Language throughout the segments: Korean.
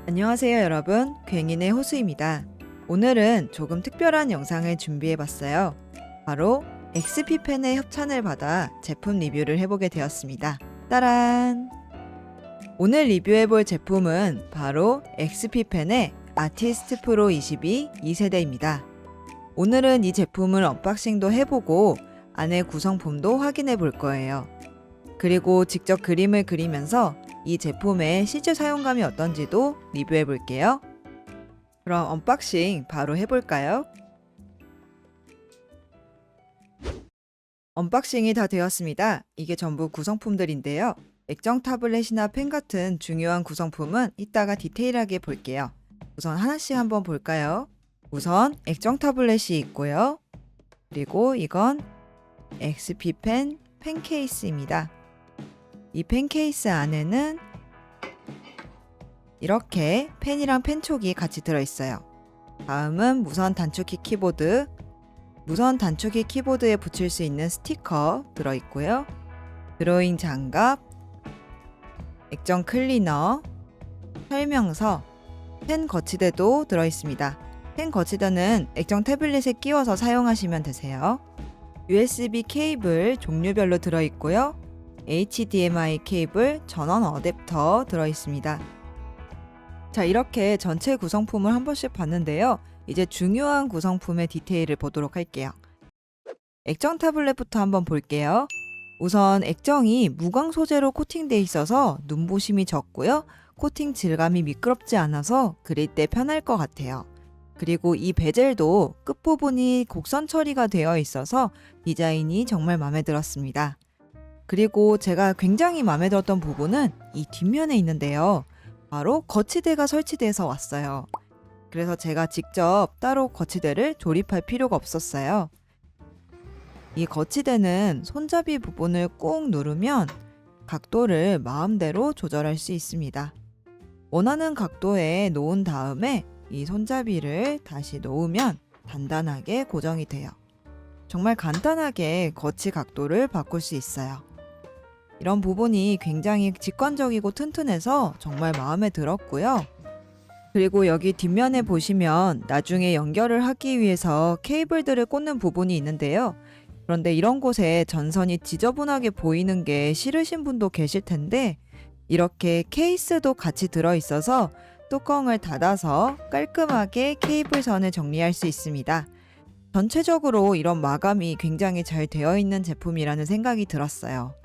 안녕하세요 여러분, 괭이네 호수입니다. 오늘은 조금 특별한 영상을 준비해봤어요. 바로 XP펜의 협찬을 받아 제품 리뷰를 해보게 되었습니다. 따란! 오늘 리뷰해볼 제품은 바로 XP펜의 아티스트 프로 22 2세대입니다. 오늘은 이 제품을 언박싱도 해보고 안에 구성품도 확인해 볼 거예요. 그리고 직접 그림을 그리면서 이 제품의 실제 사용감이 어떤지도 리뷰해 볼게요. 그럼 언박싱 바로 해볼까요? 언박싱이 다 되었습니다. 이게 전부 구성품들인데요. 액정 타블렛이나 펜 같은 중요한 구성품은 이따가 디테일하게 볼게요. 우선 하나씩 한번 볼까요? 우선 액정 타블렛이 있고요. 그리고 이건 XP펜 펜 케이스입니다. 이 펜 케이스 안에는 이렇게 펜이랑 펜촉이 같이 들어있어요. 다음은 무선 단축키 키보드, 무선 단축키 키보드에 붙일 수 있는 스티커 들어있고요. 드로잉 장갑, 액정 클리너, 설명서, 펜 거치대도 들어있습니다. 펜 거치대는 액정 태블릿에 끼워서 사용하시면 되세요. USB 케이블 종류별로 들어있고요. HDMI 케이블, 전원 어댑터 들어있습니다. 자, 이렇게 전체 구성품을 한 번씩 봤는데요. 이제 중요한 구성품의 디테일을 보도록 할게요. 액정 타블렛부터 한번 볼게요. 우선 액정이 무광 소재로 코팅되어 있어서 눈부심이 적고요. 코팅 질감이 미끄럽지 않아서 그릴 때 편할 것 같아요. 그리고 이 베젤도 끝부분이 곡선 처리가 되어 있어서 디자인이 정말 마음에 들었습니다. 그리고 제가 굉장히 마음에 들었던 부분은 이 뒷면에 있는데요. 바로 거치대가 설치돼서 왔어요. 그래서 제가 직접 따로 거치대를 조립할 필요가 없었어요. 이 거치대는 손잡이 부분을 꾹 누르면 각도를 마음대로 조절할 수 있습니다. 원하는 각도에 놓은 다음에 이 손잡이를 다시 놓으면 단단하게 고정이 돼요. 정말 간단하게 거치 각도를 바꿀 수 있어요. 이런 부분이 굉장히 직관적이고 튼튼해서 정말 마음에 들었고요. 그리고 여기 뒷면에 보시면 나중에 연결을 하기 위해서 케이블들을 꽂는 부분이 있는데요. 그런데 이런 곳에 전선이 지저분하게 보이는 게 싫으신 분도 계실 텐데 이렇게 케이스도 같이 들어있어서 뚜껑을 닫아서 깔끔하게 케이블 선을 정리할 수 있습니다. 전체적으로 이런 마감이 굉장히 잘 되어 있는 제품이라는 생각이 들었어요.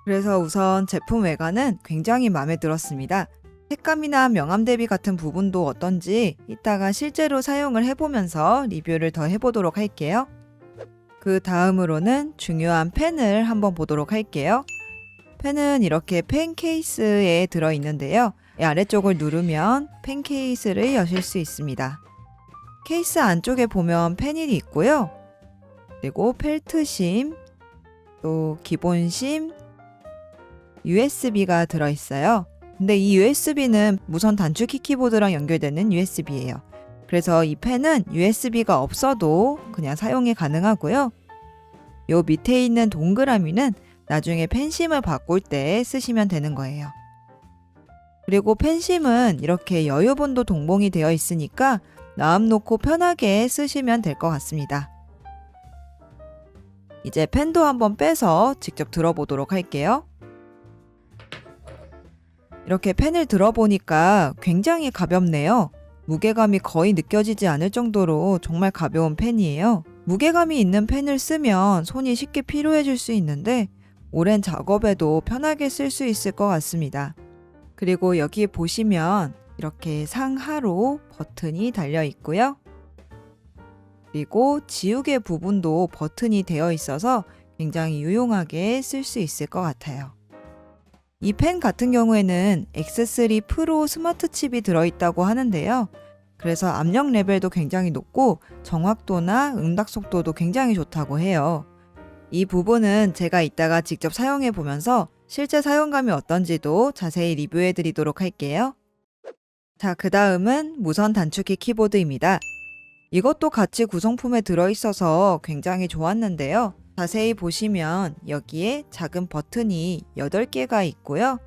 그래서 우선 제품 외관은 굉장히 마음에 들었습니다. 색감이나 명암 대비 같은 부분도 어떤지 이따가 실제로 사용을 해보면서 리뷰를 더 해보도록 할게요. 그 다음으로는 중요한 펜을 한번 보도록 할게요. 펜은 이렇게 펜 케이스에 들어있는데요. 이 아래쪽을 누르면 펜 케이스를 여실 수 있습니다. 케이스 안쪽에 보면 펜이 있고요. 그리고 펠트심, 또 기본심, USB가 들어있어요. 근데 이 USB는 무선 단축키 키보드랑 연결되는 USB예요. 그래서 이 펜은 USB가 없어도 그냥 사용이 가능하고요. 요 밑에 있는 동그라미는 나중에 펜심을 바꿀 때 쓰시면 되는 거예요. 그리고 펜심은 이렇게 여유분도 동봉이 되어 있으니까 마음 놓고 편하게 쓰시면 될 것 같습니다. 이제 펜도 한번 빼서 직접 들어보도록 할게요. 이렇게 펜을 들어보니까 굉장히 가볍네요. 무게감이 거의 느껴지지 않을 정도로 정말 가벼운 펜이에요. 무게감이 있는 펜을 쓰면 손이 쉽게 피로해질 수 있는데 오랜 작업에도 편하게 쓸 수 있을 것 같습니다. 그리고 여기 보시면 이렇게 상하로 버튼이 달려 있고요. 그리고 지우개 부분도 버튼이 되어 있어서 굉장히 유용하게 쓸 수 있을 것 같아요. 이 펜 같은 경우에는 X3 프로 스마트 칩이 들어있다고 하는데요. 그래서 압력 레벨도 굉장히 높고 정확도나 응답 속도도 굉장히 좋다고 해요. 이 부분은 제가 이따가 직접 사용해 보면서 실제 사용감이 어떤지도 자세히 리뷰해 드리도록 할게요. 자, 그 다음은 무선 단축키 키보드입니다. 이것도 같이 구성품에 들어있어서 굉장히 좋았는데요. 자세히 보시면 여기에 작은 버튼이 8개가 있고요.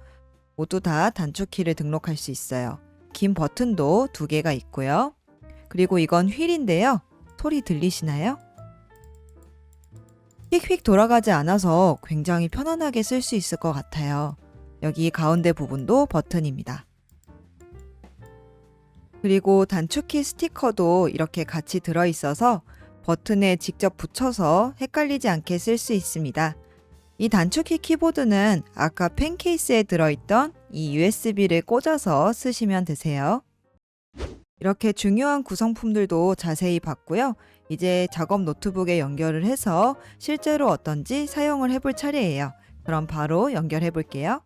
모두 다 단축키를 등록할 수 있어요. 긴 버튼도 2개가 있고요. 그리고 이건 휠인데요. 소리 들리시나요? 휙휙 돌아가지 않아서 굉장히 편안하게 쓸 수 있을 것 같아요. 여기 가운데 부분도 버튼입니다. 그리고 단축키 스티커도 이렇게 같이 들어있어서 버튼에 직접 붙여서 헷갈리지 않게 쓸 수 있습니다. 이 단축키 키보드는 아까 펜 케이스에 들어있던 이 USB를 꽂아서 쓰시면 되세요. 이렇게 중요한 구성품들도 자세히 봤고요. 이제 작업 노트북에 연결을 해서 실제로 어떤지 사용을 해볼 차례예요. 그럼 바로 연결해 볼게요.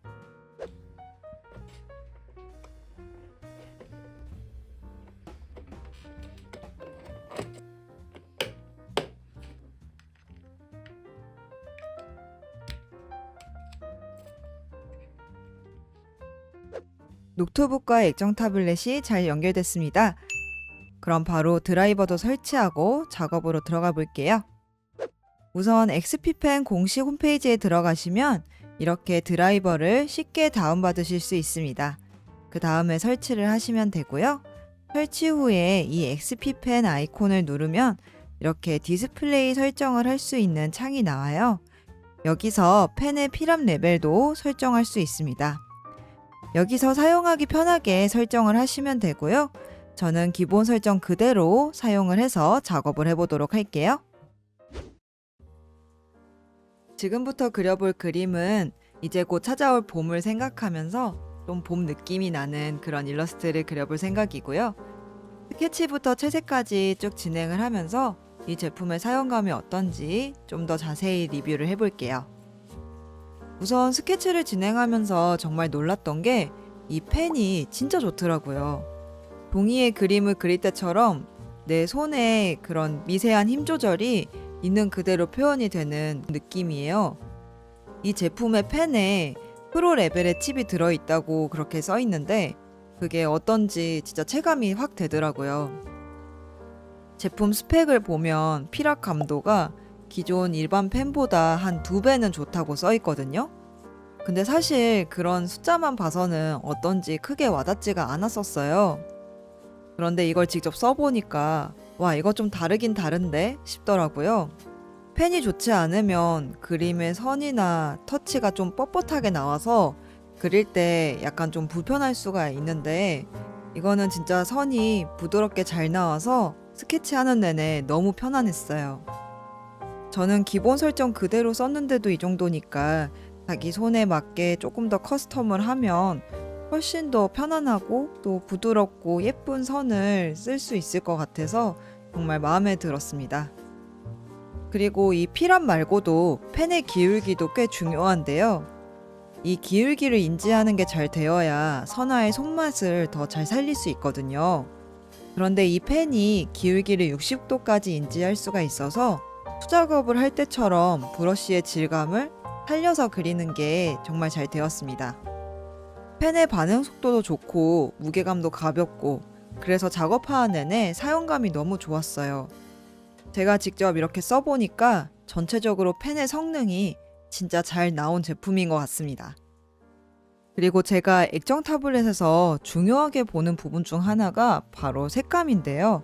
노트북과 액정 타블렛이 잘 연결됐습니다. 그럼 바로 드라이버도 설치하고 작업으로 들어가 볼게요. 우선 XPpen 공식 홈페이지에 들어가시면 이렇게 드라이버를 쉽게 다운받으실 수 있습니다. 그 다음에 설치를 하시면 되고요. 설치 후에 이 XPpen 아이콘을 누르면 이렇게 디스플레이 설정을 할 수 있는 창이 나와요. 여기서 펜의 필압 레벨도 설정할 수 있습니다. 여기서 사용하기 편하게 설정을 하시면 되고요. 저는 기본 설정 그대로 사용을 해서 작업을 해보도록 할게요. 지금부터 그려볼 그림은 이제 곧 찾아올 봄을 생각하면서 좀 봄 느낌이 나는 그런 일러스트를 그려볼 생각이고요. 스케치부터 채색까지 쭉 진행을 하면서 이 제품의 사용감이 어떤지 좀 더 자세히 리뷰를 해볼게요. 우선 스케치를 진행하면서 정말 놀랐던 게 이 펜이 진짜 좋더라고요. 종이에 그림을 그릴 때처럼 내 손에 그런 미세한 힘 조절이 있는 그대로 표현이 되는 느낌이에요. 이 제품의 펜에 프로 레벨의 칩이 들어있다고 그렇게 써 있는데 그게 어떤지 진짜 체감이 확 되더라고요. 제품 스펙을 보면 피락 감도가 기존 일반 펜보다 한 2배는 좋다고 써 있거든요. 근데 사실 그런 숫자만 봐서는 어떤지 크게 와닿지가 않았었어요. 그런데 이걸 직접 써보니까 와, 이거 좀 다르긴 다른데 싶더라고요. 펜이 좋지 않으면 그림의 선이나 터치가 좀 뻣뻣하게 나와서 그릴 때 약간 좀 불편할 수가 있는데 이거는 진짜 선이 부드럽게 잘 나와서 스케치하는 내내 너무 편안했어요. 저는 기본 설정 그대로 썼는데도 이 정도니까 자기 손에 맞게 조금 더 커스텀을 하면 훨씬 더 편안하고 또 부드럽고 예쁜 선을 쓸 수 있을 것 같아서 정말 마음에 들었습니다. 그리고 이 필압 말고도 펜의 기울기도 꽤 중요한데요. 이 기울기를 인지하는 게 잘 되어야 선화의 손맛을 더 잘 살릴 수 있거든요. 그런데 이 펜이 기울기를 60도까지 인지할 수가 있어서 수작업을 할 때처럼 브러쉬의 질감을 살려서 그리는 게 정말 잘 되었습니다. 펜의 반응 속도도 좋고 무게감도 가볍고 그래서 작업하는 내내 사용감이 너무 좋았어요. 제가 직접 이렇게 써보니까 전체적으로 펜의 성능이 진짜 잘 나온 제품인 것 같습니다. 그리고 제가 액정 타블렛에서 중요하게 보는 부분 중 하나가 바로 색감인데요.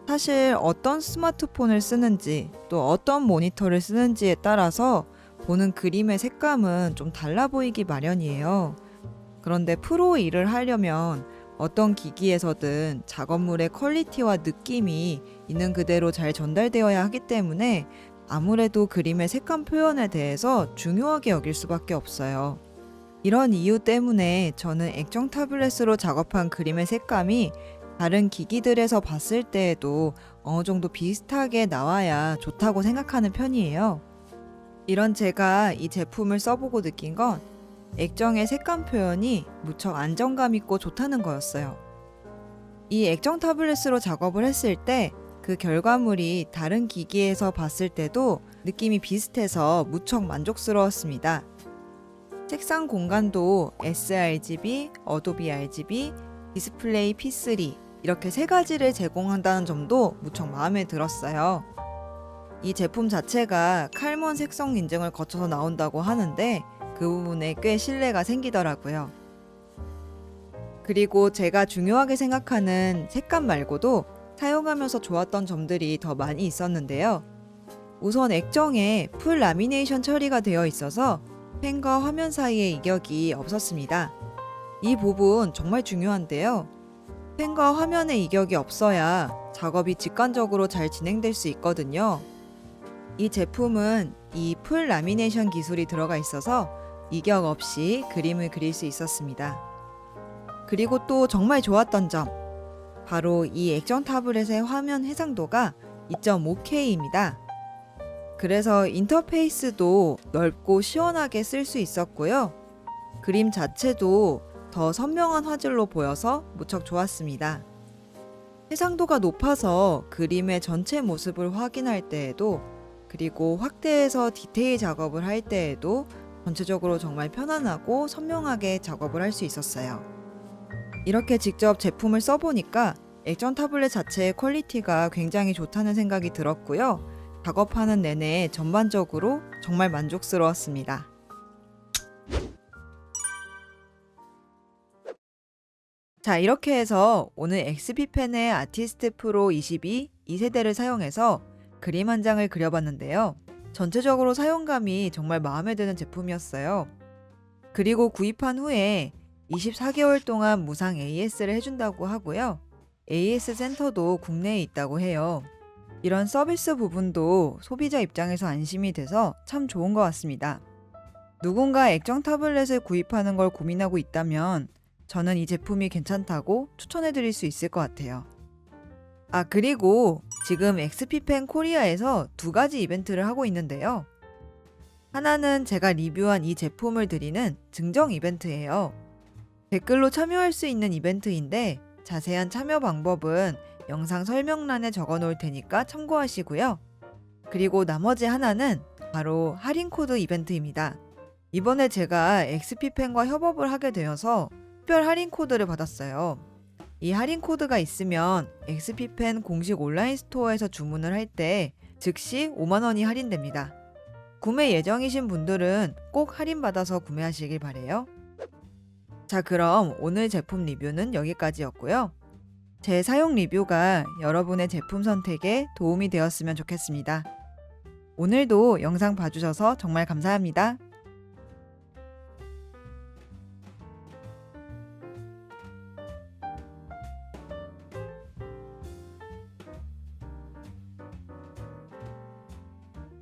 사실 어떤 스마트폰을 쓰는지 또 어떤 모니터를 쓰는지에 따라서 보는 그림의 색감은 좀 달라 보이기 마련이에요. 그런데 프로 일을 하려면 어떤 기기에서든 작업물의 퀄리티와 느낌이 있는 그대로 잘 전달되어야 하기 때문에 아무래도 그림의 색감 표현에 대해서 중요하게 여길 수밖에 없어요. 이런 이유 때문에 저는 액정 타블렛으로 작업한 그림의 색감이 다른 기기들에서 봤을 때에도 어느 정도 비슷하게 나와야 좋다고 생각하는 편이에요. 이런 제가 이 제품을 써보고 느낀 건 액정의 색감 표현이 무척 안정감 있고 좋다는 거였어요. 이 액정 타블렛으로 작업을 했을 때 그 결과물이 다른 기기에서 봤을 때도 느낌이 비슷해서 무척 만족스러웠습니다. 색상 공간도 sRGB, 어도비 RGB, 디스플레이 P3 이렇게 3가지를 제공한다는 점도 무척 마음에 들었어요. 이 제품 자체가 칼몬 색성 인증을 거쳐서 나온다고 하는데 그 부분에 꽤 신뢰가 생기더라고요. 그리고 제가 중요하게 생각하는 색감 말고도 사용하면서 좋았던 점들이 더 많이 있었는데요. 우선 액정에 풀 라미네이션 처리가 되어 있어서 펜과 화면 사이의 이격이 없었습니다. 이 부분 정말 중요한데요. 펜과 화면의 이격이 없어야 작업이 직관적으로 잘 진행될 수 있거든요. 이 제품은 이 풀 라미네이션 기술이 들어가 있어서 이격 없이 그림을 그릴 수 있었습니다. 그리고 또 정말 좋았던 점, 바로 이 액정 타블렛의 화면 해상도가 2.5K입니다. 그래서 인터페이스도 넓고 시원하게 쓸 수 있었고요. 그림 자체도 더 선명한 화질로 보여서 무척 좋았습니다. 해상도가 높아서 그림의 전체 모습을 확인할 때에도, 그리고 확대해서 디테일 작업을 할 때에도 전체적으로 정말 편안하고 선명하게 작업을 할 수 있었어요. 이렇게 직접 제품을 써보니까 액정 타블렛 자체의 퀄리티가 굉장히 좋다는 생각이 들었고요. 작업하는 내내 전반적으로 정말 만족스러웠습니다. 자, 이렇게 해서 오늘 XP펜의 아티스트 프로 22 2세대를 사용해서 그림 한 장을 그려봤는데요. 전체적으로 사용감이 정말 마음에 드는 제품이었어요. 그리고 구입한 후에 24개월 동안 무상 AS를 해준다고 하고요. AS 센터도 국내에 있다고 해요. 이런 서비스 부분도 소비자 입장에서 안심이 돼서 참 좋은 것 같습니다. 누군가 액정 타블렛을 구입하는 걸 고민하고 있다면 저는 이 제품이 괜찮다고 추천해드릴 수 있을 것 같아요. 아, 그리고 지금 XP펜 코리아에서 2가지 이벤트를 하고 있는데요. 하나는 제가 리뷰한 이 제품을 드리는 증정 이벤트예요. 댓글로 참여할 수 있는 이벤트인데 자세한 참여 방법은 영상 설명란에 적어 놓을 테니까 참고하시고요. 그리고 나머지 하나는 바로 할인 코드 이벤트입니다. 이번에 제가 XP펜과 협업을 하게 되어서 특별 할인 코드를 받았어요. 이 할인 코드가 있으면 XP펜 공식 온라인 스토어에서 주문을 할 때 즉시 5만 원이 할인됩니다. 구매 예정이신 분들은 꼭 할인받아서 구매하시길 바래요. 자, 그럼 오늘 제품 리뷰는 여기까지였고요. 제 사용 리뷰가 여러분의 제품 선택에 도움이 되었으면 좋겠습니다. 오늘도 영상 봐주셔서 정말 감사합니다.